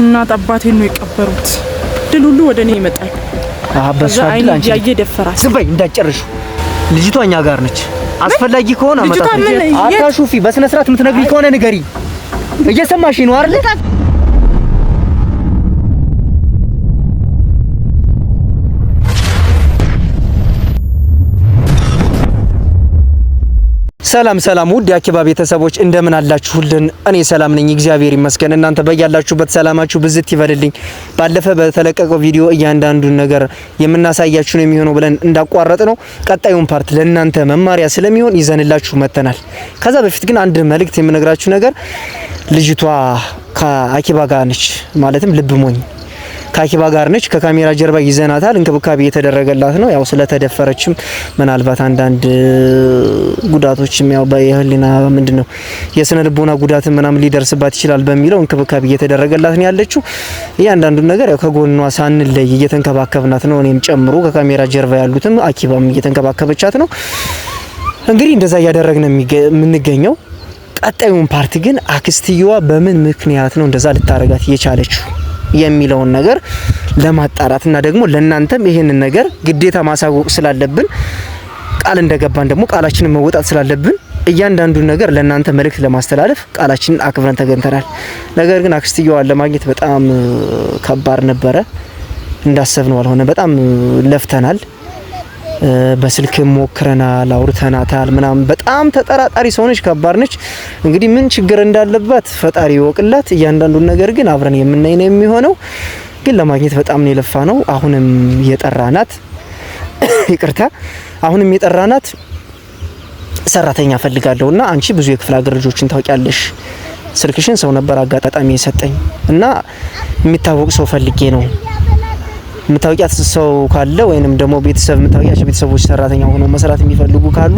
እናት አባቴን ነው የቀበሩት። ድል ሁሉ ወደ እኔ ይመጣል። በሷ ድል አንቺ ያየደፈራሽ ዝም በይ እንዳጨርሹ። ልጅቷ እኛ ጋር ነች። አስፈላጊ ከሆነ አመጣት። አታሹፊ። በስነ ስርዓት የምትነግሪኝ ከሆነ ንገሪ። እየሰማሽ ነው አይደል? ሰላም ሰላም ውድ የአኪባ ቤተሰቦች እንደምን አላችሁልን? እኔ ሰላም ነኝ እግዚአብሔር ይመስገን። እናንተ በያላችሁበት ሰላማችሁ ብዝት ይበልልኝ። ባለፈ በተለቀቀው ቪዲዮ እያንዳንዱን ነገር የምናሳያችሁ ነው የሚሆነው ብለን እንዳቋረጥ ነው ቀጣዩን ፓርት ለእናንተ መማሪያ ስለሚሆን ይዘንላችሁ መተናል። ከዛ በፊት ግን አንድ መልእክት የምነግራችሁ ነገር ልጅቷ ከአኪባ ጋር ነች፣ ማለትም ልብ ሞኝ ከአኪባ ጋር ነች። ከካሜራ ጀርባ ይዘናታል። እንክብካቤ የተደረገላት ነው። ያው ስለተደፈረችም ምናልባት አንዳንድ ጉዳቶችም ያው በየህሊና ምንድነው የስነ ልቦና ጉዳት ምናምን ሊደርስባት ይችላል በሚለው እንክብካቤ እየተደረገላት ነው ያለችው። እያንዳንዱን ነገር ያው ከጎኗ ሳንለይ እየተንከባከብናት ነው፣ እኔም ጨምሮ ከካሜራ ጀርባ ያሉትም አኪባም እየተንከባከበቻት ነው። እንግዲህ እንደዛ እያደረግን የምንገኘው። ቀጣዩን ፓርት ግን አክስትየዋ በምን ምክንያት ነው እንደዛ ልታረጋት የቻለችው የሚለውን ነገር ለማጣራት እና ደግሞ ለእናንተም ይሄንን ነገር ግዴታ ማሳወቅ ስላለብን ቃል እንደገባን ደግሞ ቃላችንን መወጣት ስላለብን እያንዳንዱን ነገር ለእናንተ መልእክት ለማስተላለፍ ቃላችንን አክብረን ተገኝተናል። ነገር ግን አክስትየዋን ለማግኘት በጣም ከባድ ነበረ። እንዳሰብነው አልሆነ። በጣም ለፍተናል። በስልክ ሞክረናል፣ አውርተናታል ምናምን። በጣም ተጠራጣሪ ሰው ነች፣ ከባድ ነች። እንግዲህ ምን ችግር እንዳለባት ፈጣሪ ይወቅላት። እያንዳንዱን ነገር ግን አብረን የምናይ ነው የሚሆነው። ግን ለማግኘት በጣም ነው የለፋ ነው። አሁንም የጠራናት ይቅርታ፣ አሁንም የጠራናት ሰራተኛ ፈልጋለሁና አንቺ ብዙ የክፍለ ሀገር ልጆችን ታውቂያለሽ፣ ስልክሽን ሰው ነበር አጋጣሚ የሰጠኝ እና የሚታወቅ ሰው ፈልጌ ነው ምታውቂያት ሰው ካለ ወይንም ደግሞ ቤተሰብ ምታውቂያቸው ቤተሰቦች ሰራተኛ ሆኖ መስራት የሚፈልጉ ካሉ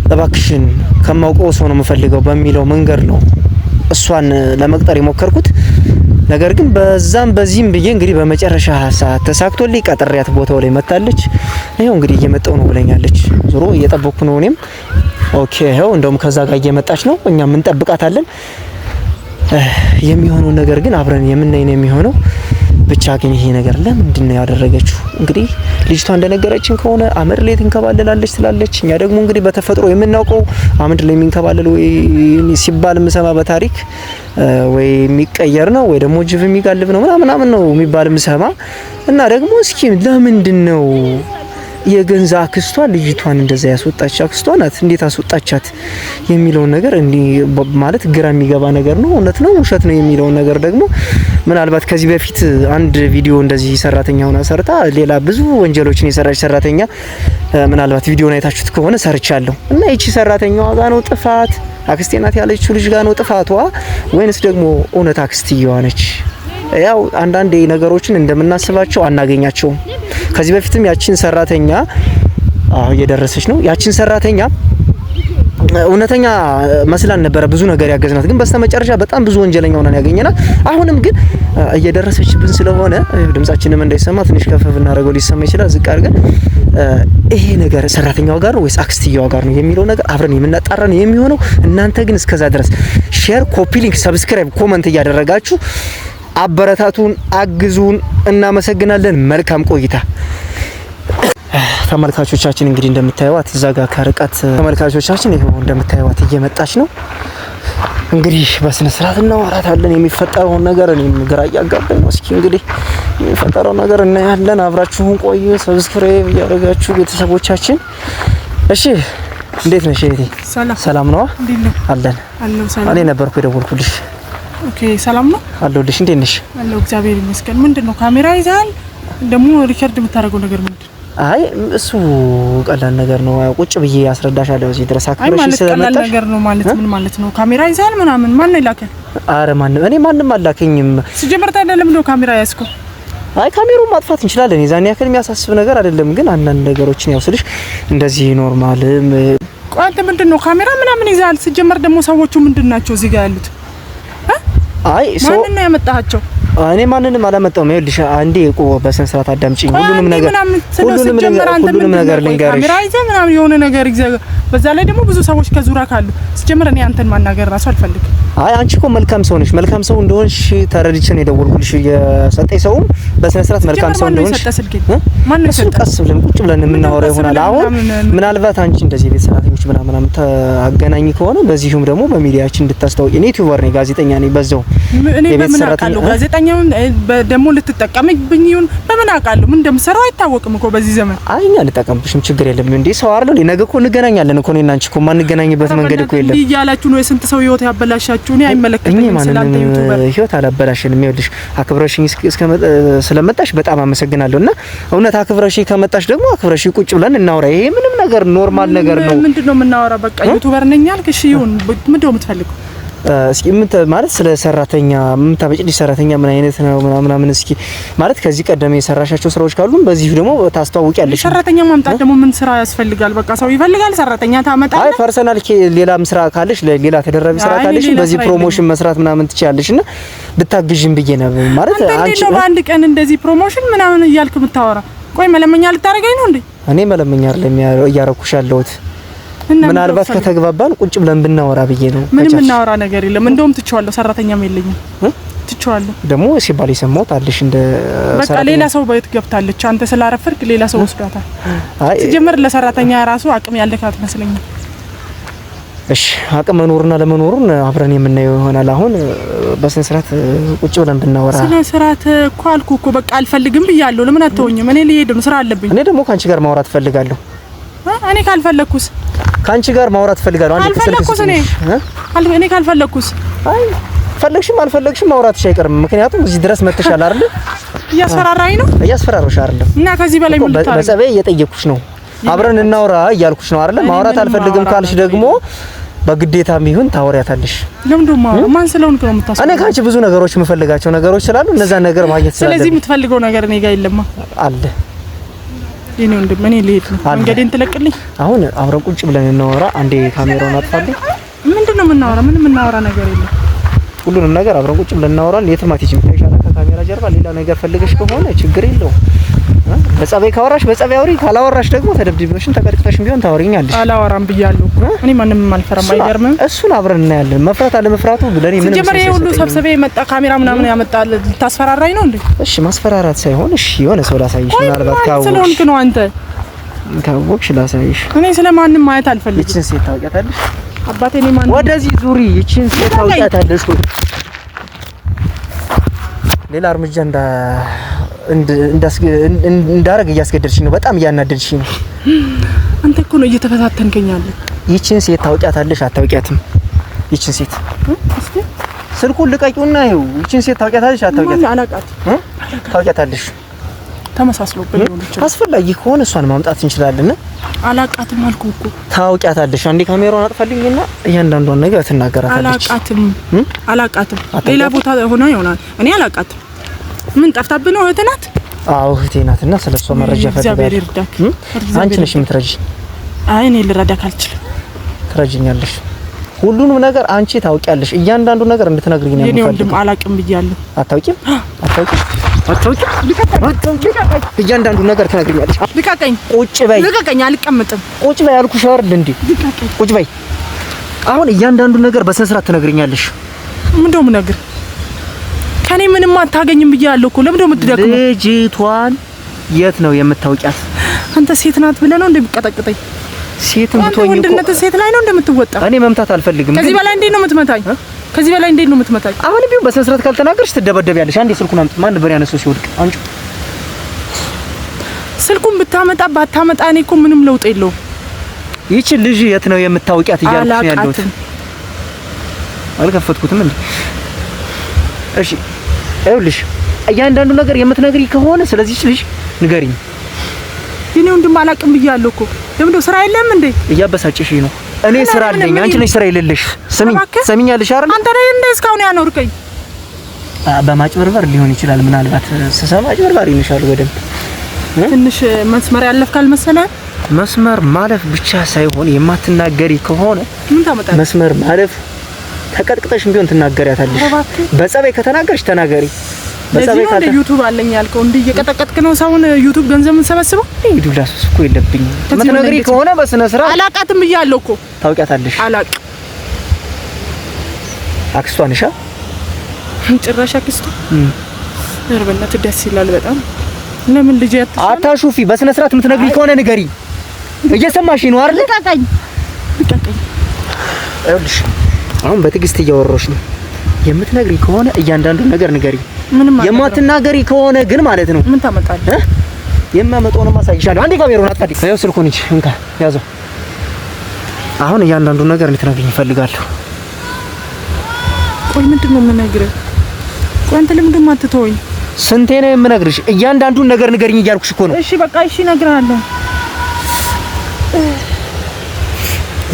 እባክሽን ከማውቀው ሰው ነው የምፈልገው በሚለው መንገድ ነው እሷን ለመቅጠር የሞከርኩት። ነገር ግን በዛም በዚህም ብዬ እንግዲህ በመጨረሻ ሰዓት ተሳክቶልኝ ቀጥሪያት ቦታው ላይ መጣለች። ይሄው እንግዲህ እየመጣው ነው ብለኛለች። ዞሮ እየጠበቅኩ ነው እኔም። ኦኬ ይሄው እንደውም ከዛ ጋር እየመጣች ነው፣ እኛም እንጠብቃታለን። የሚሆነው ነገር ግን አብረን የምናይ ነው የሚሆነው። ብቻ ግን ይሄ ነገር ለምንድን ነው ያደረገችው? እንግዲህ ልጅቷ እንደነገረችን ከሆነ አመድ ላይ ትንከባለላለች ትላለች። እኛ ደግሞ እንግዲህ በተፈጥሮ የምናውቀው አመድ ላይ የሚንከባለል ወይ ሲባል ምሰማ በታሪክ ወይ የሚቀየር ነው ወይ ደግሞ ጅብ የሚጋልብ ነው ምናምን ነው የሚባል ምሰማ እና ደግሞ እስኪ ለምንድን ነው የገንዛ አክስቷ ልጅቷን እንደዛ ያስወጣች? አክስቷ ናት፣ እንዴት አስወጣቻት የሚለው ነገር እንዲህ ማለት ግራ የሚገባ ነገር ነው። እውነት ነው ውሸት ነው የሚለው ነገር ደግሞ ምናልባት ከዚህ በፊት አንድ ቪዲዮ እንደዚህ ሰራተኛ ሆና ሰርታ ሌላ ብዙ ወንጀሎችን የሰራች ሰራተኛ ምናልባት ቪዲዮን አይታችሁት ከሆነ ሰርቻለሁ እና እቺ ሰራተኛዋ ጋር ነው ጥፋት? አክስቴ ናት ያለችው ልጅ ጋር ነው ጥፋቷ ወይንስ ደግሞ እውነት አክስትየዋ ነች? ያው አንዳንድ ነገሮችን እንደምናስባቸው አናገኛቸውም። ከዚህ በፊትም ያቺን ሰራተኛ እየደረሰች ነው። ያቺን ሰራተኛ እውነተኛ መስላን ነበረ ብዙ ነገር ያገዝናት፣ ግን በስተመጨረሻ በጣም ብዙ ወንጀለኛ ሆነን ያገኘናት። አሁንም ግን እየደረሰችብን ስለሆነ ድምጻችንም እንዳይሰማ ትንሽ ከፍ ብናደርገው ሊሰማ ይችላል። ዝቅ አድርገን ይሄ ነገር ሰራተኛው ጋር ነው ወይስ አክስትየዋ ጋር ነው የሚለው ነገር አብረን የምናጣራ ነው የሚሆነው። እናንተ ግን እስከዛ ድረስ ሼር፣ ኮፒ ሊንክ፣ ሰብስክራይብ፣ ኮመንት እያደረጋችሁ አበረታቱን፣ አግዙን። እናመሰግናለን። መልካም ቆይታ። ተመልካቾቻችን እንግዲህ እንደምታዩት እዛ ጋር ከርቀት ተመልካቾቻችን ይሄው እንደምታዩት እየመጣች ነው። እንግዲህ በስነ ስርዓት እናወራታለን። የሚፈጠረውን ነገር እኔም ግራ እያጋባኝ ነው። እስኪ እንግዲህ የሚፈጠረው ነገር እናያለን። አብራችሁን ቆዩ። ሰብስክራይብ እያደረጋችሁ ቤተሰቦቻችን። እሺ እንዴት ነሽ እህቴ? ሰላም ነው አለን። እኔ ነበርኩ የደወልኩልሽ። ኦኬ ሰላም ነው አለሁልሽ። እንዴት ነሽ? አለሁ እግዚአብሔር ይመስገን። ምንድነው ካሜራ ይዛል ደግሞ ሪከርድ የምታደርገው ነገር ምንድነው? አይ እሱ ቀላል ነገር ነው። ቁጭ ብዬ አስረዳሻለሁ። እዚህ ድረስ አክብረሽ ስለመጣሽ ቀላል ነገር ነው ማለት ምን ማለት ነው? ካሜራ ይዛል ምናምን ማን ነው ይላከ? አረ ማንም አላከኝም። ሲጀመር ታዲያ ለምን ነው ካሜራ ያዝከው? አይ ካሜራውን ማጥፋት እንችላለን። የዛን ያክል የሚያሳስብ ነገር አይደለም። ግን አንዳንድ ነገሮችን ያው ስልሽ እንደዚህ ኖርማል አንተ ምንድነው ካሜራ ምናምን ይዛል? ሲጀመር ደግሞ ሰዎቹ ምንድናቸው እዚህ ጋር ያሉት? አይ ማን ነው ያመጣቸው? እኔ ማንንም አላመጣሁም። ይኸውልሽ አንዴ በስነ ስርዓት አዳምጪኝ። ሁሉንም ነገር ልንገርሽ። ካሜራ ይዘህ ምናምን የሆነ ነገር ይዘህ በዛ ላይ ደግሞ ብዙ ሰዎች ከዙራ ካሉ ሲጀምር እኔ አንተን ማናገር ራሱ አልፈልግም። አይ አንቺ እኮ መልካም ሰው ነሽ። መልካም ሰው እንደሆንሽ ተረድቼ ነው የደወልኩልሽ። የሰጠኝ ሰውም በስነ ስርዓት መልካም ሰው እንደሆንሽ ማን ነው የሰጠህ? ቀስ ብለን ቁጭ ብለን የምናወራው ይሆናል። አሁን ምናልባት አንቺ እንደዚህ ቤት ሰራተኞች ምናምን ታገናኝ ከሆነ በዚህም ደግሞ በሚዲያችን እንድታስታውቂ። እኔ ዩቲዩበር ነኝ፣ ጋዜጠኛ ነኝ። በዛው እኔ በምን አውቃለሁ? ጋዜጠኛውን ደግሞ ልትጠቀምብኝ ይሁን በምን አውቃለሁ? ምን እንደምሰራው አይታወቅም እኮ በዚህ ዘመን። አይ እኛ ልጠቀምብሽም ችግር የለም እንዴ። ሰው አይደል? ነገ እኮ እንገናኛለን እኮ እኔና አንቺ እኮ ማንገናኝበት መንገድ እኮ የለም። እንዴ እያላችሁ ነው የስንት ሰው ህይወት ያበላሻችሁ? እኔ አይመለከተኝም ስላንተ ዩቲዩበር ህይወት አላበላሽንም። ይኸውልሽ አክብረሽኝ ስለመጣሽ በጣም አመሰግናለሁ። እና እውነት አክብረሽኝ ከመጣሽ ደግሞ አክብረሽኝ ቁጭ ብለን እናውራ። ይሄ ምንም ነገር ኖርማል ነገር ነው። ምንድነው የምናወራ? በቃ ዩቲዩበር ነኝ አልክ። እሺ ይሁን። ምንድነው የምትፈልገው? እስኪ ማለት ስለ ሰራተኛ የምታበጭልሽ ሰራተኛ ምን አይነት ነው ምናምን እስኪ ማለት ከዚህ ቀደም የሰራሻቸው ስራዎች ካሉ በዚህ ደግሞ ታስተዋውቂያለሽ። ሰራተኛ ማምጣት ደግሞ ምን ስራ ያስፈልጋል? በቃ ሰው ይፈልጋል ሰራተኛ ታመጣለህ። አይ ፐርሰናል ሌላም ስራ ካለሽ ሌላ ተደራቢ ስራ ካለሽ በዚህ ፕሮሞሽን መስራት ምናምን ትችያለሽና ብታግዥም ብዬ ነው ማለት አንቺ ነው በአንድ ቀን እንደዚህ ፕሮሞሽን ምናምን እያልክ የምታወራ። ቆይ መለመኛ ልታረጋኝ ነው እንዴ? እኔ መለመኛ አይደለም እያረኩሽ ያለሁት። ምናልባት ከተግባባን ቁጭ ብለን ብናወራ ብዬ ነው። ምንም እናወራ ነገር የለም። እንደውም ትቼዋለሁ፣ ሰራተኛም የለኝም። ትቼዋለሁ ደግሞ ሲባል የሰማሁት አለሽ እንደ በቃ ሌላ ሰው ቤት ገብታለች። አንተ ስላረፈርክ ሌላ ሰው ወስዷታል። አይ ሲጀምር ለሰራተኛ ራሱ አቅም ያለህ አትመስለኝም። እሺ አቅም መኖርና ለመኖሩን አብረን የምናየው ይሆናል። አሁን በስነ ስርዓት ቁጭ ብለን ብናወራ። ስነ ስርዓት እኮ አልኩህ እኮ በቃ አልፈልግም ብያለሁ። ለምን አትተውኝም? እኔ ልሄድ ነው፣ ስራ አለብኝ። እኔ ደግሞ ካንቺ ጋር ማውራት ፈልጋለሁ። እኔ ካልፈለኩስ ካንቺ ጋር ማውራት ፈልጋለሁ። አንዴ ካልፈለኩስ እኔ ካልፈለኩስ አይ ፈለግሽም አልፈለግሽም ማውራትሽ አይቀርም። ምክንያቱም እዚህ ድረስ መተሻል አይደል? እያስፈራራኝ ነው። እያስፈራራሽ አይደል? እና ከዚህ በላይ ምን ልታረግ? በጸባይ እየጠየኩሽ ነው። አብረን እናውራ እያልኩሽ ነው አይደል? ማውራት አልፈልግም ካልሽ ደግሞ በግዴታም ይሁን ታወሪያታለሽ። ለምንድነው ማውራ? ማን ስለሆንክ ነው የምታስበው? እኔ ካንቺ ብዙ ነገሮች የምፈልጋቸው ነገሮች ስላሉ እነዛ ነገር ማግኘት ስላለ ስለዚህ የምትፈልገው ነገር እኔ ጋር የለማ አለ። የኔ ወንድም እኔ ልሄድ ነው። መንገዴን ትለቅልኝ። አሁን አብረን ቁጭ ብለን እናወራ። አንዴ ካሜራውን አጥፋልኝ። ምንድነው የምናወራ? ምንም የምናወራ ነገር የለም። ሁሉንም ነገር አብረን ቁጭ ብለን እናወራለን። የትም አትሄጂም። ታይሻለህ ከካሜራ ጀርባ ሌላ ነገር ፈልገሽ ከሆነ ችግር የለውም። በጸባይ ካወራሽ በጸባይ አውሪ፣ ካላወራሽ ደግሞ ተደብድበሽን ተቀጥቅጠሽም ቢሆን ታወሪኛለሽ። አላወራም ብያለሁ። እኔ ማንንም አልፈራም። አይገርምም? እሱን አብረን እናያለን። መፍራት አለ መፍራቱ ለኔ ምንም ሲጀመር ይሄ ሁሉ ሰብስቤ መጣ ካሜራ ምናምን ያመጣል። ልታስፈራራኝ ነው እንዴ? እሺ ማስፈራራት ሳይሆን እሺ የሆነ ሰው ላሳይሽ። ምናልባት ካወቅሽ ስለሆንክ ነው አንተ ካወቅሽ ላሳይሽ። እኔ ስለማንም ማየት አልፈልግም። እቺን ሴት ታውቂያታለሽ? አባቴ እኔ ማን ወደዚህ ዙሪ። እቺን ሴት ታውቂያታለሽ? ሌላ እርምጃ እንዳረግ እያስገደድሽኝ ነው። በጣም እያናደድሽኝ ነው። አንተ እኮ ነው እየተፈታተንከኝ ያለው። ይቺን ሴት ታውቂያታለሽ? አታውቂያትም? ይቺን ሴት እስኪ ስልኩን ልቀቂውና ይኸው። ይቺን ሴት ታውቂያታለሽ? አታውቂያትም? አላውቃትም። ታውቂያታለሽ? ተመሳስሎብኝ ነው። አስፈላጊ ከሆነ እሷን ማምጣት እንችላለን። አላውቃትም አልኩህ እኮ። ታውቂያታለሽ? አንዴ ካሜራውን አጥፋልኝና እያንዳንዷን ነገር ትናገራታለች። አላውቃትም። ሌላ ቦታ ሆና ይሆናል። እኔ አላውቃትም። ምን ጠፍታብህ ነው? እህቴ ናት? አዎ እህቴ ናትና ስለሷ መረጃ ፈልጋለሁ። አንቺ ነሽ የምትረጂ። አይ እኔ ልረዳክ አልችልም። ትረጂኛለሽ። ሁሉንም ነገር አንቺ ታውቂያለሽ። እያንዳንዱ ነገር እንድትነግሪኝ ነው የምፈልገው። እኔ ወንድም አላውቅም ብያለሁ። አታውቂም? እያንዳንዱ ነገር ትነግሪኛለሽ። ልቀቀኝ። ቁጭ በይ። ልቀቀኝ። አልቀመጥም። ቁጭ በይ አልኩሽ አይደል እንዴ? ቁጭ በይ። አሁን እያንዳንዱ ነገር በስነ ስርዓት ትነግሪኛለሽ። ምንድነው የምነግርህ? ከኔ ምንም አታገኝም ብያለሁ እኮ። ለምን እንደምትደግመው? ልጅቷን የት ነው የምታውቂያት? አንተ ሴት ናት ብለህ ነው እንደምትቀጠቅጠኝ? ሴት ምትሆኝ እኮ ወንድነት ሴት ላይ ነው እንደምትወጣ። እኔ መምታት አልፈልግም። ከዚህ በላይ እንዴት ነው የምትመታኝ? ከዚህ በላይ እንዴት ነው የምትመታኝ? አሁን ቢሆን በስነ ስርዓት ካልተናገርሽ ትደበደቢያለሽ። አንዴ ስልኩን አምጥ። ማን ነበር ያነሳው ሲወድቅ? አንቺ ስልኩን ብታመጣ ባታመጣ እኔ እኮ ምንም ለውጥ የለውም። ይቺ ልጅ የት ነው የምታውቂያት እያልኩሽ ያለሁት? አልከፈትኩትም እንዴ? እሺ ይኸውልሽ እያንዳንዱ ነገር የምትነግሪ ከሆነ ስለዚህ ልጅ ንገሪኝ። የኔ ወንድም አላውቅም ብያለሁ እኮ። ለምን ስራ የለም እንዴ? እያበሳጨሽኝ ነው። እኔ ስራ አለኝ፣ አንቺ ነሽ ስራ የሌለሽ። ሰሚኛለሽ አይደል? አንተ ነህ እንደ እስካሁን ያኖርከኝ። በማጭበርበር ሊሆን ይችላል። ምናልባት ስሰማ አጭበርባሪ ነሻል በደንብ። ትንሽ መስመር ያለፍካል መሰለህ። መስመር ማለፍ ብቻ ሳይሆን የማትናገሪ ከሆነ ምን ታመጣለህ? መስመር ማለፍ ተቀጥቅጠሽም ቢሆን ትናገሪያታለሽ። በጸባይ ከተናገርሽ ተናገሪ። ለዚህ ነው ዩቲዩብ አለኝ ያልከው። እንዴ እየቀጠቀጥክ ነው ሰውን ዩቲዩብ ገንዘብ እንሰበስበው? ዱላስ እኮ የለብኝ ምትነግሪ ከሆነ በስነ ስርዓት አላቃትም እያለሁ እኮ ታውቂያታለሽ። አላቅ አክስቷ ነሽ? ጭራሽ አክስቷ እርበነት ደስ ይላል በጣም። ለምን ልጅ አታሹፊ። በስነ ስርዓት ምትነግሪ ከሆነ ንገሪ። እየሰማሽ ነው አይደል? ልቀቀኝ። እሺ አሁን በትዕግስት እያወራሁሽ ነው። የምትነግሪ ከሆነ እያንዳንዱን ነገር ንገሪ። የማትናገሪ ከሆነ ግን ማለት ነው ምን ታመጣለህ? የማመጣውን ማሳይሻለሁ። አንዴ ካሜራውን አጥፋልኝ። ያው ስልኩን እንጂ እንካ ያዘው። አሁን እያንዳንዱን ነገር እንድትነግሪኝ እፈልጋለሁ። ቆይ ምንድነው የምነግርህ? ቆይ አንተ ለምን እንደማትተወኝ? ስንቴ ነው የምነግርሽ? እያንዳንዱን ነገር ንገሪኝ እያልኩሽ እኮ ነው። እሺ በቃ እሺ እነግርሃለሁ።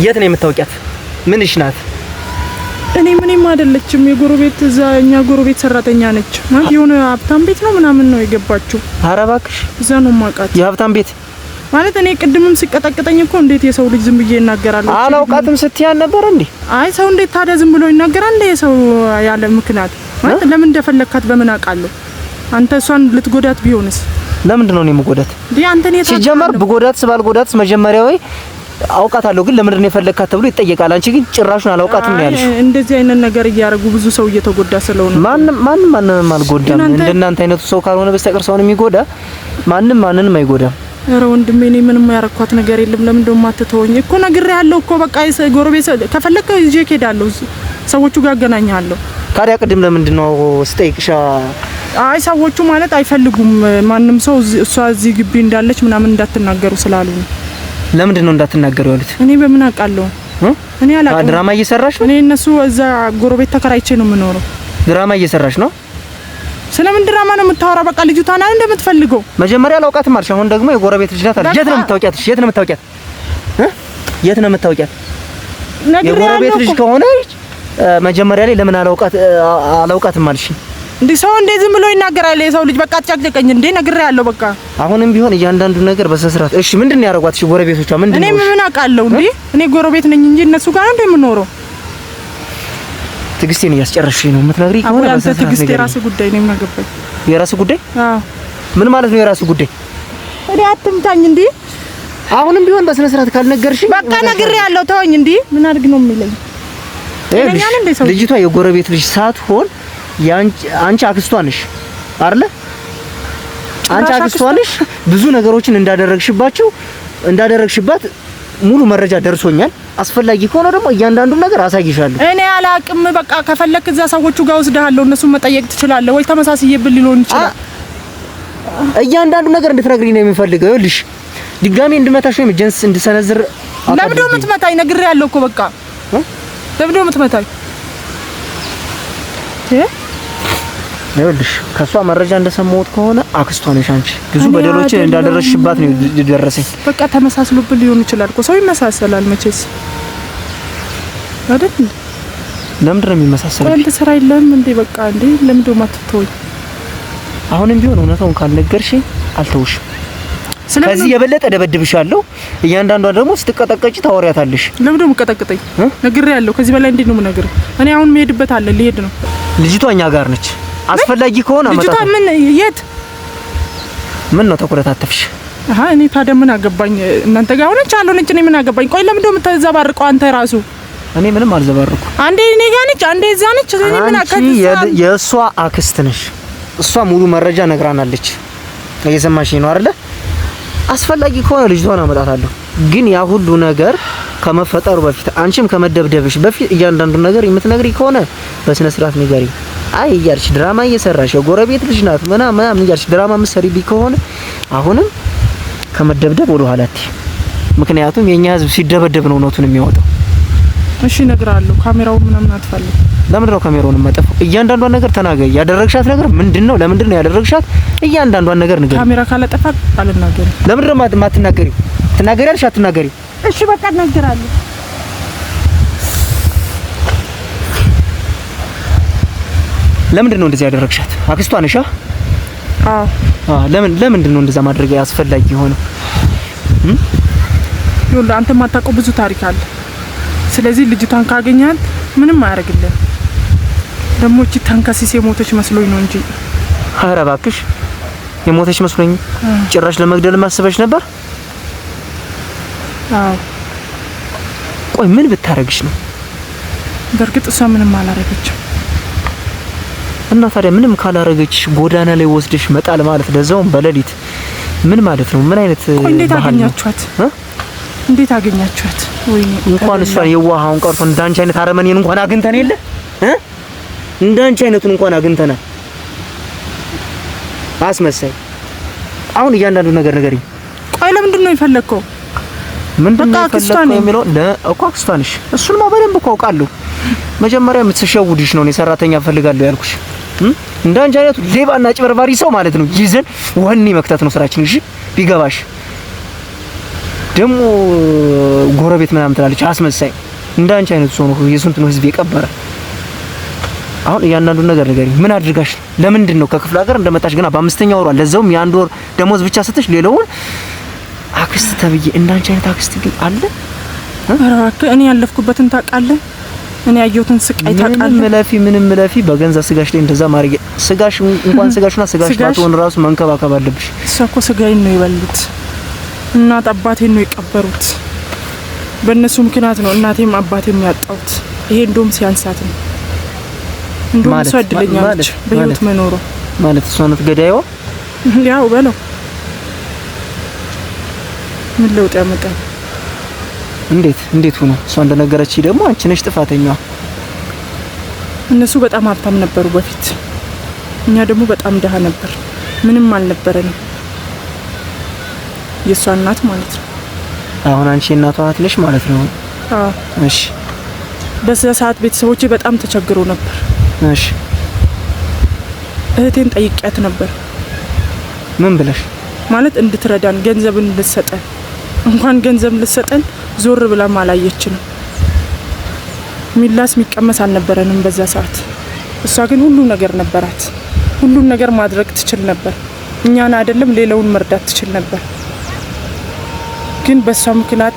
የት ነው የምታውቂያት? ምንሽ ናት? እኔ ምንም አይደለችም። የጎረቤት እኛ ጎረቤት ሰራተኛ ነች። ማለት የሆነ ሀብታም ቤት ነው ምናምን ነው የገባችው። ኧረ እባክሽ እዛ ነው የማውቃት። የሀብታም ቤት ማለት እኔ ቅድምም ሲቀጠቅጠኝ እኮ እንዴት የሰው ልጅ ዝም ብዬ እናገራለሁ? አላውቃትም ስትይ ነበር እንዴ? አይ ሰው እንዴት ታዲያ ዝም ብሎ ይናገራል እንዴ? ሰው ያለ ምክንያት ማለት ለምን እንደፈለካት በምን አውቃለሁ? አንተ እሷን ልትጎዳት ቢሆንስ? ለምንድን ነው እኔ የምጎዳት? እንዴ አንተ ነው ሲጀመር ብጎዳትስ ባልጎዳትስ መጀመሪያ ወይ አውቃታለሁ፣ ግን ለምንድን ነው የፈለካት ተብሎ ይጠየቃል። አንቺ ግን ጭራሹን አላውቃትም ነው ያልሽ። እንደዚህ አይነት ነገር እያደረጉ ብዙ ሰው እየተጎዳ ስለሆነ ማንም አልጎዳም። እንደናንተ አይነቱ ሰው ካልሆነ በስተቀር ሰውን የሚጎዳ ማንንም አይጎዳም። ኧረ ወንድሜ እኔ ምንም ያረኳት ነገር የለም። ለምን ደሞ አትተወኝ እኮ ነግሬሃለሁ እኮ በቃ ጎረቤት ከፈለከ ይዤ እሄዳለሁ፣ ሰዎቹ ጋር አገናኛለሁ። ታዲያ ቅድም ለምንድን ነው ስጠይቅሻ? አይ ሰዎቹ ማለት አይፈልጉም ማንም ሰው እሷ እዚህ ግቢ እንዳለች ምናምን እንዳትናገሩ ስላሉ ነው። ለምንድን ነው እንዳትናገሩ ያሉት? እኔ በምን አውቃለሁ? እኔ አላውቅም። ድራማ እየሰራሽ ነው? እኔ እነሱ እዛ ጎረቤት ተከራይቼ ነው የምኖረው። ድራማ እየሰራሽ ነው? ስለምን ድራማ ነው የምታወራው? በቃ ልጅቷ ናት እንደምትፈልገው። መጀመሪያ አላውቃትም አልሽ፣ አሁን ደግሞ የጎረቤት ልጅ ናት አልሽ። የት ነው የምታውቂያት? የት ነው የምታውቂያት? የት ነው የምታውቂያት? የጎረቤት ልጅ ከሆነች መጀመሪያ ላይ ለምን አላውቃትም አልሽ? እንዴ ሰው እንዴ ዝም ብሎ ይናገራል? የሰው ልጅ በቃ አትጨቅጨቀኝ እንዴ ነግሬሃለሁ። በቃ አሁንም ቢሆን እያንዳንዱ ነገር በስርዓት እሺ። ምንድን ነው ያደርጓት? እሺ ጎረቤቶቿ ምንድን ነው? እኔ ምን አውቃለሁ እንዴ? እኔ ጎረቤት ነኝ እንጂ እነሱ ጋር ነው እንደምኖረው። ትግስቴን እያስጨረስሽኝ ነው። የምትነግሪኝ ከሆነ በስርዓት ትግስቴ የራስ ጉዳይ ነው የማገባኝ። የራስ ጉዳይ? አዎ። ምን ማለት ነው የራስ ጉዳይ? እኔ አትምታኝ እንዴ። አሁንም ቢሆን በስነ ስርዓት ካልነገርሽኝ በቃ ነግሬሃለሁ። ተወኝ እንዴ። ምን አድርግ ነው የሚለኝ? ልጅቷ የጎረቤት ልጅ ሳትሆን አንቺ አክስቷ ነሽ አይደለ? አንቺ አክስቷ ነሽ። ብዙ ነገሮችን እንዳደረግሽባት ሙሉ መረጃ ደርሶኛል። አስፈላጊ ከሆነ ደግሞ እያንዳንዱ ነገር አሳይሻለሁ። እኔ አላቅም። በቃ ከፈለክ እዛ ሰዎቹ ጋር ወስደሃለሁ፣ እነሱን መጠየቅ ትችላለህ ወይ? ተመሳስዬብን ሊሆን ይችላል። እያንዳንዱ ነገር እንድትነግሪኝ ነው የምፈልገው። ይኸውልሽ ድጋሜ እንድመታሽ ወይም ጀንስ እንድሰነዝር ለምንድን ነው የምትመታኝ? ነግሬሃለሁ እኮ በቃ ለምንድን ነው የምትመታኝ? ይኸውልሽ ከሷ መረጃ እንደሰማሁት ከሆነ አክስቷ ነሽ አንቺ። ብዙ በደሎችን እንዳደረስሽባት ነው የደረሰኝ። በቃ ተመሳስሎብን ሊሆን ይችላል እኮ ሰው ይመሳሰላል መቼስ አይደል? ለምንድን ነው የሚመሳሰለው? አንተ ስራ የለም እንዴ? በቃ እንዴ ለምንድን ነው የማትተወኝ? አሁንም ቢሆን እውነታውን ካልነገርሽኝ አልተውሽም። ከዚህ የበለጠ ደበድብሻለሁ። እያንዳንዷ ደግሞ ስትቀጠቀጪ ታወሪያታለሽ። ለምን ደሞ ቀጠቀጠኝ? ነግሬያለሁ። ከዚህ በላይ እንዴት ነው የምነግርህ? እኔ አሁን መሄድበት አለ፣ ልሄድ ነው። ልጅቷ እኛ ጋር ነች። አስፈላጊ ከሆነ አመጣት። ልጅቷ ምን የት ምን ነው ተቆረታተፍሽ? አሃ እኔ ታዲያ ምን አገባኝ? እናንተ ጋር ሆነች አልሆነች እኔ ምን አገባኝ? ቆይ ለምን ደሞ የምትዘባርቀው አንተ ራሱ? እኔ ምንም አልዘባርኩ። አንዴ እኔ ጋር ነች፣ አንዴ እዛ ነች። እኔ ምን አከተ? የእሷ አክስት ነሽ። እሷ ሙሉ መረጃ ነግራናለች። እየሰማሽኝ ነው አይደለ? አስፈላጊ ከሆነ ልጅቷን አመጣታለሁ። ግን ያ ሁሉ ነገር ከመፈጠሩ በፊት አንቺም ከመደብደብሽ በፊት እያንዳንዱ ነገር የምትነግሪ ከሆነ በስነ ስርዓት ንገሪ። አይ እያልሽ ድራማ እየሰራሽ የጎረቤት ልጅ ናት ምናምን እያልሽ ድራማ የምትሰሪብኝ ቢሆን አሁንም ከመደብደብ ወደ ኋላ አትይ። ምክንያቱም የኛ ህዝብ ሲደበደብ ነው እውነቱን የሚያወጣው። እሺ እነግርሃለሁ። ካሜራው ምናምን አትፈልግ። ለምንድን ነው ካሜራውን የማጠፋው? እያንዳንዷን ነገር ተናገሪ። ያደረግሻት ነገር ምንድነው? ለምንድን ነው ያደረግሻት? እያንዳንዷን ነገር ንገሪ። ካሜራ ካላጠፋ አልናገርም። ለምንድን ነው የማትናገሪው? ትናገሪያለሽ አትናገሪው? እሺ በቃ እናገራለሁ። ለምንድን ነው እንደዚህ ያደረግሻት? አክስቷ ነሽ? አዎ። ለምንድን ነው እንደዛ ማድረግ ያስፈልግ የሆነው? ይኸውልህ አንተ የማታውቀው ብዙ ታሪክ አለ። ስለዚህ ልጅቷን ካገኛት ምንም አያደርግልህ። ደግሞ እቺ ተንከሲስ የሞተች መስሎኝ ነው እንጂ ኧረ እባክሽ የሞተች መስሎኝ ጭራሽ ለመግደል ማስበሽ ነበር? አዎ። ቆይ ምን ብታረግሽ ነው? በርግጥ እሷ ምንም አላረገችም። እና ታዲያ ምንም ካላረገችሽ ጎዳና ላይ ወስደሽ መጣል ማለት ለዛውም በሌሊት ምን ማለት ነው? ምን አይነት እንዴት አገኛችኋት? እንዴት አገኛችኋት? ወይኔ እንኳን እሷን የዋሃውን ቀርቶ እንዳንቺ አይነት አረመኔን እንኳን አግኝተን የለ እንዳንቺ አይነቱን እንኳን አግኝተናል። አስመሳይ። አሁን እያንዳንዱ ነገር ንገሪኝ። ቆይ ለምንድን ነው የፈለከው? ምንድን ነው የፈለከው የሚለው ለእኮ አክስቷንሽ እሱንማ በደንብ እኮ አውቃለሁ። መጀመሪያ የምትሸውድሽ ነው እኔ ሰራተኛ ፈልጋለሁ ያልኩሽ። እንዳንቺ አይነቱ ሌባና ጭበርባሪ ሰው ማለት ነው ይዘን ወህኒ መክተት ነው ስራችን። እሺ ቢገባሽ ደግሞ ጎረቤት ምናምን ትላለች አስመሳይ። እንዳንቺ አይነቱ ሰው ነው የስንቱን ህዝብ የቀበረ። አሁን እያንዳንዱ ነገር ንገሪኝ። ምን አድርጋሽ? ለምንድን ነው ከክፍለ ሀገር እንደመጣሽ ገና በ5ኛው ወሯ ለዛውም የአንድ ወር ደሞዝ ብቻ ስትሽ ሌላውን አክስት ተብዬ እንዳንቺ አይነት አክስት ግን አለ? ኧረ እባክህ እኔ ያለፍኩበትን ታውቃለህ? እኔ ያየሁትን ስቃይ ታውቃለህ? ምንም ለፊ በገንዘብ ስጋሽ ላይ እንደዛ ማድረግ ስጋሽ እንኳን ስጋሽና ስጋሽ ባትሆን ራሱ መንከባከብ አለብሽ። እሷ እኮ ስጋዬን ነው የበሉት። እናት አባቴን ነው የቀበሩት። በእነሱ ምክንያት ነው እናቴም አባቴም ያጣሁት። ይሄ እንደውም ሲያንሳት ነው። እንደውም እሷ እድለኛ ነች በህይወት መኖሯ። ማለት እሷ ናት ገዳይዋ? ያው በለው ምን ለውጥ ያመጣል? እንዴት ሆኖ? እሷ እንደነገረች ደግሞ አንቺ ነሽ ጥፋተኛዋ። እነሱ በጣም ሀብታም ነበሩ በፊት፣ እኛ ደግሞ በጣም ደሃ ነበር። ምንም አልነበረንም። የሷ እናት ማለት ነው። አሁን አንቺ እናቷ እህት ነሽ ማለት ነው? አዎ። እሺ። በዛ ሰዓት ቤተሰቦቼ በጣም ተቸግሮ ነበር። እሺ። እህቴን ጠይቂያት ነበር። ምን ብለሽ? ማለት እንድትረዳን ገንዘብን ልትሰጠን፣ እንኳን ገንዘብ ልትሰጠን ዞር ብላ ማላየችንም። ሚላስ ሚቀመስ አልነበረንም በዛ ሰዓት። እሷ ግን ሁሉ ነገር ነበራት። ሁሉን ነገር ማድረግ ትችል ነበር። እኛን አይደለም ሌላውን መርዳት ትችል ነበር። ግን በሷ ምክንያት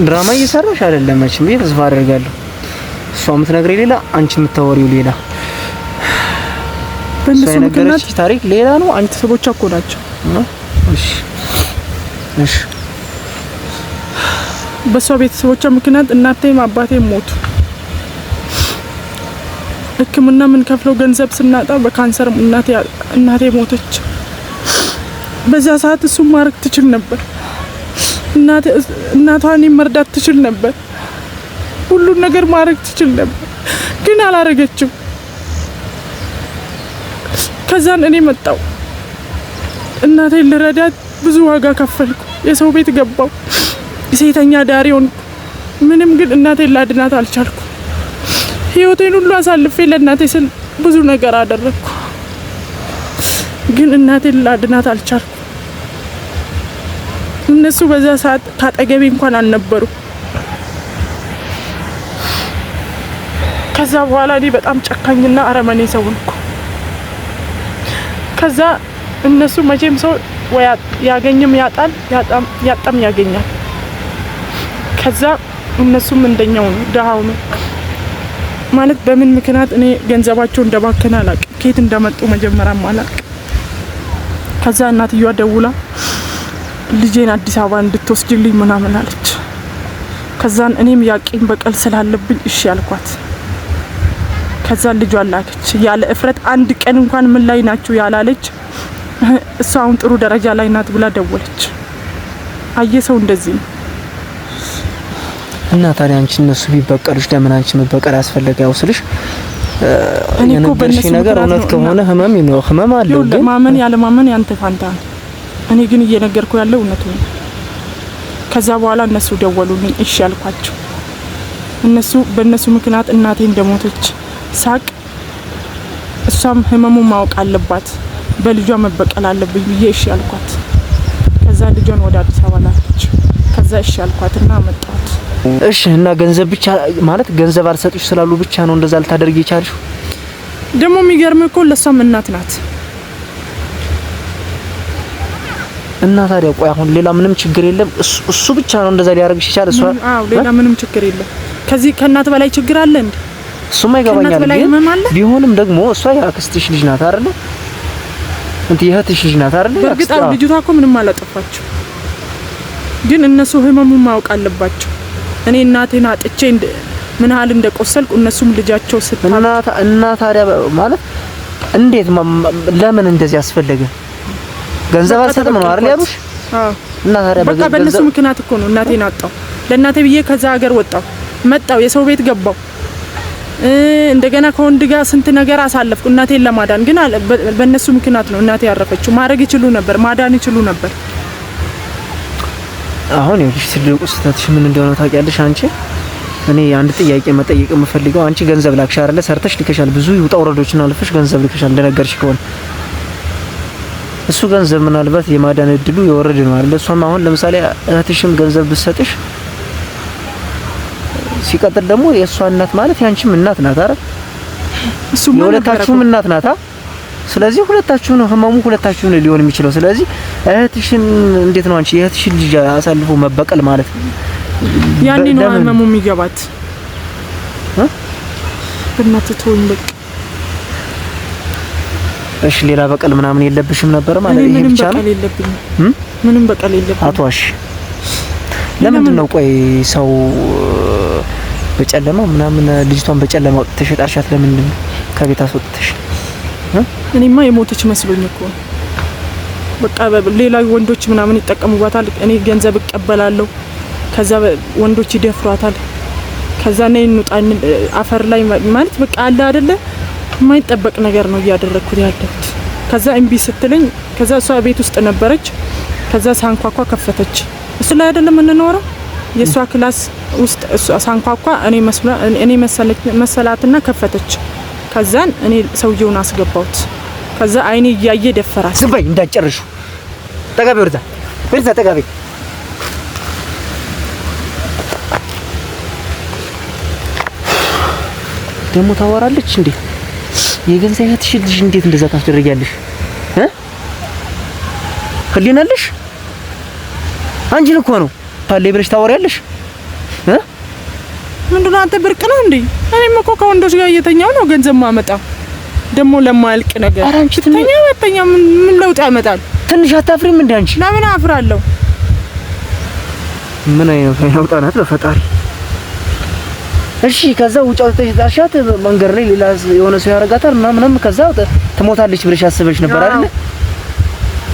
ድራማ እየሰራሽ አይደለም መቼም ብዬ ተስፋ አደርጋለሁ። እሷ የምትነግረኝ ሌላ፣ አንቺ የምታወሪው ሌላ። በእነሱ ምክንያት ታሪክ ሌላ ነው። አንቺ ሰቦች እኮ ናቸው። እሺ። በሷ ቤተሰቦቿ ምክንያት እናቴም አባቴም ሞቱ። ሕክምና ምን ከፍለው ገንዘብ ስናጣ በካንሰር እናቴ ሞተች። በዛ ሰዓት እሱ ማረግ ትችል ነበር። እናቷን መርዳት ትችል ነበር። ሁሉን ነገር ማረግ ትችል ነበር፣ ግን አላረገችም። ከዛን እኔ መጣው እናቴን ልረዳት ብዙ ዋጋ ከፈልኩ። የሰው ቤት ገባው፣ ሴተኛ ዳሪ ሆንኩ። ምንም ግን እናቴን ላድናት አልቻልኩ። ህይወቴን ሁሉ አሳልፌ ለእናቴ ስል ብዙ ነገር አደረኩ፣ ግን እናቴን ላድናት አልቻልኩ። እነሱ በዛ ሰዓት ካጠገቤ እንኳን አልነበሩ። ከዛ በኋላ እኔ በጣም ጨካኝና አረመኔ ሰው ሆንኩ። ከዛ እነሱ መቼም ሰው ወይ ያገኝም ያጣል፣ ያጣም ያገኛል። ከዛ እነሱም እንደኛው ነው፣ ደሃው ነው ማለት። በምን ምክንያት እኔ ገንዘባቸው እንደባከነ አላውቅም፣ ከየት እንደመጡ መጀመሪያም አላውቅም። ከዛ እናትየዋ ደውላ ልጄን አዲስ አበባ እንድትወስድልኝ ምናምን አለች። ከዛን እኔም ያቄን በቀል ስላለብኝ እሺ አልኳት። ከዛ ልጇ ላከች ያለ እፍረት። አንድ ቀን እንኳን ምን ላይ ናችሁ ያላለች። እሷ አሁን ጥሩ ደረጃ ላይ ናት ብላ ደወለች። አየሰው እንደዚህ ነው። እና ታዲያ አንቺ እነሱ ቢበቀሉሽ ለምን አንቺ መበቀል አስፈለገ? ያው ስልሽ እኔ እኮ በእነሱ ነገር እውነት ከሆነ ህመም አለው፣ ግን ማመን ያለ ማመን ያንተ ፋንታ ነው። እኔ ግን እየነገርኩ ያለው እውነቱ ነው። ከዛ በኋላ እነሱ ደወሉልኝ፣ እሺ አልኳቸው። በእነሱ ምክንያት እናቴ እንደሞተች ሳቅ፣ እሷም ህመሙን ማወቅ አለባት፣ በልጇ መበቀል አለብኝ ብዬ እሺ አልኳት። ከዛ ልጇን ወደ አዲስ አበባ ላከች። ከዛ እሺ አልኳትና አመጣሁት። እሺ። እና ገንዘብ ብቻ ማለት ገንዘብ አልሰጥሽ ስላሉ ብቻ ነው እንደዛ ልታደርጊ ይቻልሽ? ደግሞ የሚገርም እኮ ለሷም እናት ናት። እና ታዲያ ቆይ አሁን ሌላ ምንም ችግር የለም? እሱ ብቻ ነው እንደዛ ሊያደርግሽ ይቻል? እሷ አዎ፣ ሌላ ምንም ችግር የለም። ከዚህ ከእናት በላይ ችግር አለ እንዴ? እሱማ ይገባኛል። ቢሆንም ደግሞ እሷ ያክስትሽ ልጅ ናት አይደል? እንት የእህትሽ ልጅ ናት አይደል? በእርግጥ ልጅቷ እኮ ምንም አላጠፋችው፣ ግን እነሱ ህመሙን ማወቅ አለባቸው። እኔ እናቴን አጥቼ ምን ያህል እንደቆሰልኩ እነሱም ልጃቸው እና ታዲያ ማለት እንዴት ለምን እንደዚህ አስፈለገ? ገንዘብ አልሰጥም ነው አይደል ያሉሽ? አዎ። እና ታዲያ በቃ በእነሱ ምክንያት እኮ ነው እናቴን አጣው። ለእናቴ ብዬ ከዛ ሀገር መጣው የሰው ቤት ገባው። እንደገና ከወንድ ጋር ስንት ነገር አሳለፍኩ እናቴን ለማዳን። ግን በእነሱ ምክንያት ነው እናቴ ያረፈችው። ማድረግ ይችሉ ነበር፣ ማዳን ይችሉ ነበር። አሁን ይኸውልሽ ትልቁ ስህተትሽ ምን እንደሆነ ታውቂያለሽ አንቺ። እኔ አንድ ጥያቄ መጠየቅ የምፈልገው አንቺ ገንዘብ ላክሽ አይደለ? ሰርተሽ ልከሻል፣ ብዙ ውጣ ውረዶችን አልፈሽ ገንዘብ ልከሻል እንደነገርሽ ከሆነ እሱ ገንዘብ ምናልባት የማዳን እድሉ የወረደ ነው አይደል? እሷም አሁን ለምሳሌ እህትሽም ገንዘብ ብትሰጥሽ ሲቀጥል ደግሞ የእሷ እናት ማለት ያንቺም እናት ናት አይደል? የሁለታችሁም እናት ናት። ስለዚህ ሁለታችሁ ነው ህመሙ፣ ሁለታችሁ ነው ሊሆን የሚችለው። ስለዚህ እህትሽን እንዴት ነው አንቺ የእህትሽን ልጅ አሳልፎ መበቀል ማለት ነው? ያኔ ነው ህመሙ የሚገባት። በእናትህ ተወኝ በቃ። እሺ ሌላ በቀል ምናምን የለብሽም ነበር ማለት ይሄ ብቻ ነው? ምንም በቀል የለብኝም። አትዋሽ። ለምንድን ነው ቆይ ሰው በጨለማ ምናምን ልጅቷን በጨለማ ተሸጣርሻት? ለምንድን ነው ከቤት አስወጥተሽ? እኔማ የሞተች መስሎኝ እኮ በቃ ሌላ ወንዶች ምናምን ይጠቀሙባታል። እኔ ገንዘብ እቀበላለሁ፣ ከዛ ወንዶች ይደፍሯታል። ከዛ ነይ እንውጣን አፈር ላይ ማለት በቃ አለ አይደለ? የማይጠበቅ ነገር ነው እያደረኩት ያለሁት። ከዛ እምቢ ስትለኝ ከዛ እሷ ቤት ውስጥ ነበረች። ከዛ ሳንኳኳ ከፈተች። እሱ ላይ አይደለም የምንኖረው የሷ ክላስ ውስጥ እሷ ሳንኳኳ እኔ መሰላትና ከፈተች። ከዛን እኔ ሰውየውን አስገባሁት። ከዛ አይኔ እያየ ደፈራት። ዝም በይ እንዳጨርሹ። ተጋቢ ወርዛ ተጋቢ። ደሞ ታወራለች እንዴ? የገንዘብ እህትሽ ልጅ እንዴት እንደዛ ታስደርጊያለሽ? ህሊናለሽ? አንቺን እኮ ነው ታሌ ብለሽ ታወሪያለሽ? ምንድነው አንተ ብርቅ ነው እንዴ? እኔም እኮ ከወንዶች ጋር እየተኛው ነው ገንዘብ ማመጣ ደሞ ለማያልቅ ነገር። ኧረ አንቺ ተኛ ምን ለውጥ ያመጣል? ትንሽ አታፍሪም እንዴ አንቺ? ለምን አፍራለሁ? ምን አይነት ለውጥ ናት በፈጣሪ። እሺ ከዛ ውጭ አውጥተሽ ጣሻት መንገድ ላይ ሌላ የሆነ ሰው ያረጋታል ምናምን ከዛ ትሞታለች ብለሽ አስበሽ ነበር አይደል?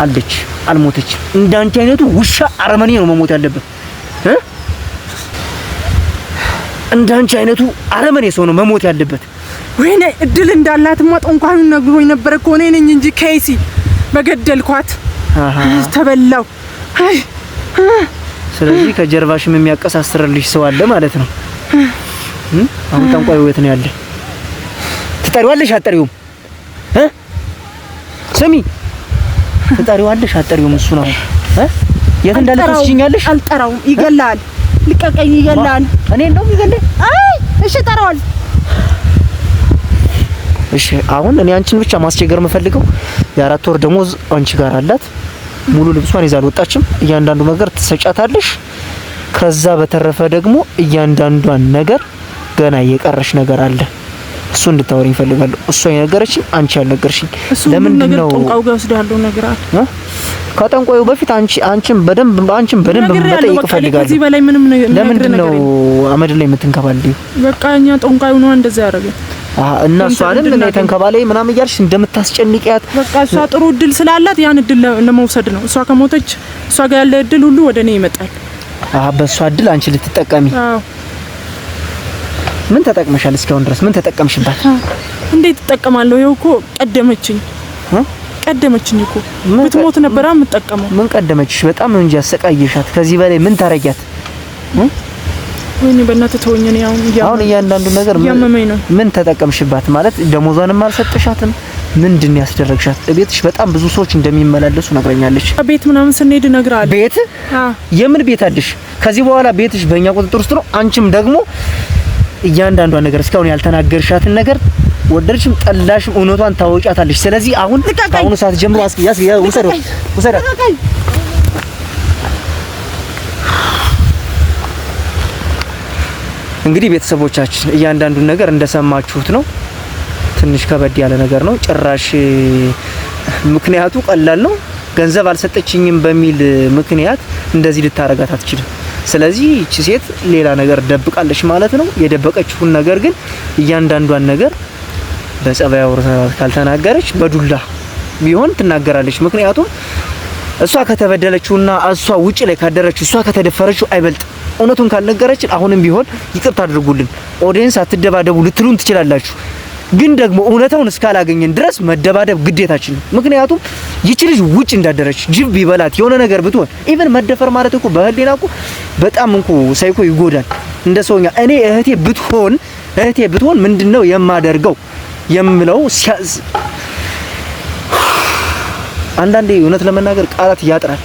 አለች አልሞተች። እንዳንቺ አይነቱ ውሻ አረመኔ ነው መሞት ያለበት። እንዳንቺ አይነቱ አረመኔ ሰው ነው መሞት ያለበት። ወይኔ እድል እንዳላትማ ጠንቋዩን ነግሮኝ ነበር እኮ እኔ ነኝ እንጂ ከይሲ በገደልኳት ተበላው። ስለዚህ ከጀርባሽም የሚያቀሳስርልሽ ሰው አለ ማለት ነው። አሁን ጠንቋዩ የት ነው ያለ? ትጠሪዋለሽ አትጠሪውም? ስሚ ትጠሪዋለሽ አትጠሪውም? እሱ ነው የት እንዳለ ትስጂኛለሽ? አልጠራውም። ይገላል። ልቀቀኝ። ይገላል። እኔ እንደውም ይገላል። አይ እሺ ጠራዋል። እሺ አሁን እኔ አንቺን ብቻ ማስቸገር የምፈልገው የ4 ወር ደሞዝ አንቺ ጋር አላት። ሙሉ ልብሷን ይዛ አልወጣችም። እያንዳንዱ ነገር ትሰጫታለሽ። ከዛ በተረፈ ደግሞ እያንዳንዷን ነገር ገና የቀረሽ ነገር አለ። እሱ እንድታወሪኝ እፈልጋለሁ። እሷ የነገረችኝ አንቺ ያልነገርሽኝ ለምንድን ነው? ጠንቋዩ ጋር ወስዳለሁ ነገር አለ። ከጠንቋዩ በፊት አንቺን በደንብ መጠየቅ እፈልጋለሁ። ከዚህ በላይ ምንም ነገር ለምንድን ነው አመድ ላይ የምትንከባለይ? በቃ እኛ ጠንቋዩ ነው እንደዛ ያደረገ እና እሷ አይደል እኔ ተንከባለይ ምናምን እያልሽ እንደምታስጨንቂያት። በቃ እሷ ጥሩ እድል ስላላት ያን እድል ለመውሰድ ነው። እሷ ከሞተች እሷ ጋር ያለ እድል ሁሉ ወደ እኔ ይመጣል። በእሷ እድል አንቺ ልትጠቀሚ። ምን ተጠቅመሻል እስካሁን ድረስ? ምን ተጠቀምሽባት? እንዴት ተጠቀማለሁ? ይኸው እኮ ቀደመችኝ እኮ ብትሞት ነበር የምትጠቀመው። ምን ቀደመችሽ? በጣም ነው እንጂ አሰቃየሻት። ከዚህ በላይ ምን ታረጊያት? ወይኔ በእናትህ ተወኝ። እኔ አሁን እያንዳንዱ ነገር ምን ተጠቀምሽባት? ማለት ደሞዟንም አልሰጠሻትም? ምንድን ያስደረግሻት? ቤትሽ በጣም ብዙ ሰዎች እንደሚመላለሱ ነግረኛለች። ቤት ምናምን ስንሄድ እነግርሃለሁ። ቤት? የምን ቤት አለሽ? ከዚህ በኋላ ቤትሽ በእኛ ቁጥጥር ውስጥ ነው። አንቺም ደግሞ እያንዳንዷ ነገር እስካሁን ያልተናገርሻትን ነገር ወደድሽም ጠላሽም እውነቷን ታወጫታለሽ። ስለዚህ አሁን ከአሁኑ ሰዓት ጀምሮ ውሰድ። እንግዲህ ቤተሰቦቻችን እያንዳንዱን ነገር እንደሰማችሁት ነው። ትንሽ ከበድ ያለ ነገር ነው። ጭራሽ ምክንያቱ ቀላል ነው። ገንዘብ አልሰጠችኝም በሚል ምክንያት እንደዚህ ልታረጋት አትችልም። ስለዚህ እቺ ሴት ሌላ ነገር ደብቃለች ማለት ነው። የደበቀችውን ነገር ግን እያንዳንዷን ነገር በጸባይ አውርታት ካልተናገረች በዱላ ቢሆን ትናገራለች። ምክንያቱም እሷ ከተበደለችውና እሷ ውጪ ላይ ካደረችው እሷ ከተደፈረችው አይበልጥ። እውነቱን ካልነገረችን አሁንም ቢሆን ይቅርታ አድርጉልን ኦዲየንስ፣ አትደባደቡ ልትሉን ትችላላችሁ። ግን ደግሞ እውነታውን እስካላገኘን ድረስ መደባደብ ግዴታችን ነው። ምክንያቱም ይቺ ልጅ ውጭ እንዳደረች ጅብ ቢበላት የሆነ ነገር ብትሆን ኢቭን መደፈር ማለት እኮ በህሊና እኮ በጣም እንኮ ሳይኮ ይጎዳል እንደ ሰውኛ። እኔ እህቴ ብትሆን ምንድነው የማደርገው የምለው አንዳንዴ እውነት ለመናገር ቃላት ያጥራል።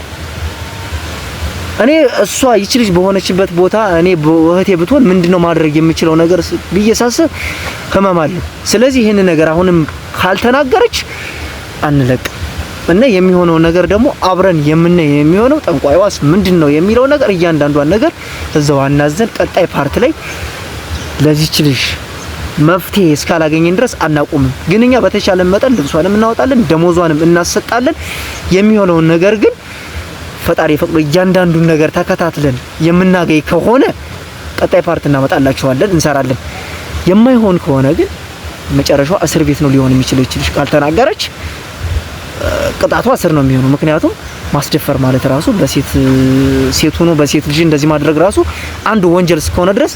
እኔ እሷ ይቺ ልጅ በሆነችበት ቦታ እኔ እህቴ ብትሆን ምንድነው ማድረግ የምችለው ነገር ብዬ ሳስብ ከመማለሁ። ስለዚህ ይሄን ነገር አሁንም ካልተናገረች አንለቅ እና የሚሆነው ነገር ደግሞ አብረን የምናይ የሚሆነው ጠንቋይዋስ ምንድነው የሚለው ነገር እያንዳንዷን ነገር እዛው አናዘን ቀጣይ ፓርት ላይ ለዚች ልጅ መፍትሄ እስካላገኘን ድረስ አናቆምም። ግን እኛ በተቻለ መጠን ልብሷንም እናወጣለን፣ ደሞዟንም እናሰጣለን። የሚሆነው ነገር ግን ፈጣሪ ፈቅዶ እያንዳንዱን ነገር ተከታትለን የምናገኝ ከሆነ ቀጣይ ፓርት እናመጣላችኋለን፣ እንሰራለን። የማይሆን ከሆነ ግን መጨረሻው እስር ቤት ነው ሊሆን የሚችለው። ይችልሽ ካልተናገረች ቅጣቷ እስር ነው የሚሆነው። ምክንያቱም ማስደፈር ማለት ራሱ በሴት ሆኖ በሴት ልጅ እንደዚህ ማድረግ ራሱ አንዱ ወንጀል እስከሆነ ድረስ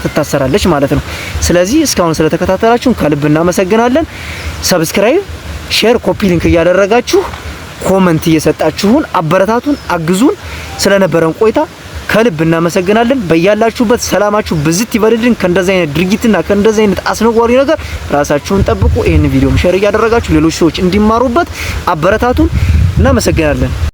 ትታሰራለች ማለት ነው። ስለዚህ እስካሁን ስለተከታተላችሁ ከልብ እናመሰግናለን። ሰብስክራይብ፣ ሼር፣ ኮፒ ሊንክ እያደረጋችሁ ኮመንት እየሰጣችሁን አበረታቱን፣ አግዙን። ስለነበረን ቆይታ ከልብ እናመሰግናለን። በያላችሁበት ሰላማችሁ ብዝት ይበልልን። ከእንደዚህ አይነት ድርጊትና ከእንደዚህ አይነት አስነዋሪ ነገር ራሳችሁን ጠብቁ። ይሄን ቪዲዮም ሼር እያደረጋችሁ ሌሎች ሰዎች እንዲማሩበት አበረታቱን። እናመሰግናለን።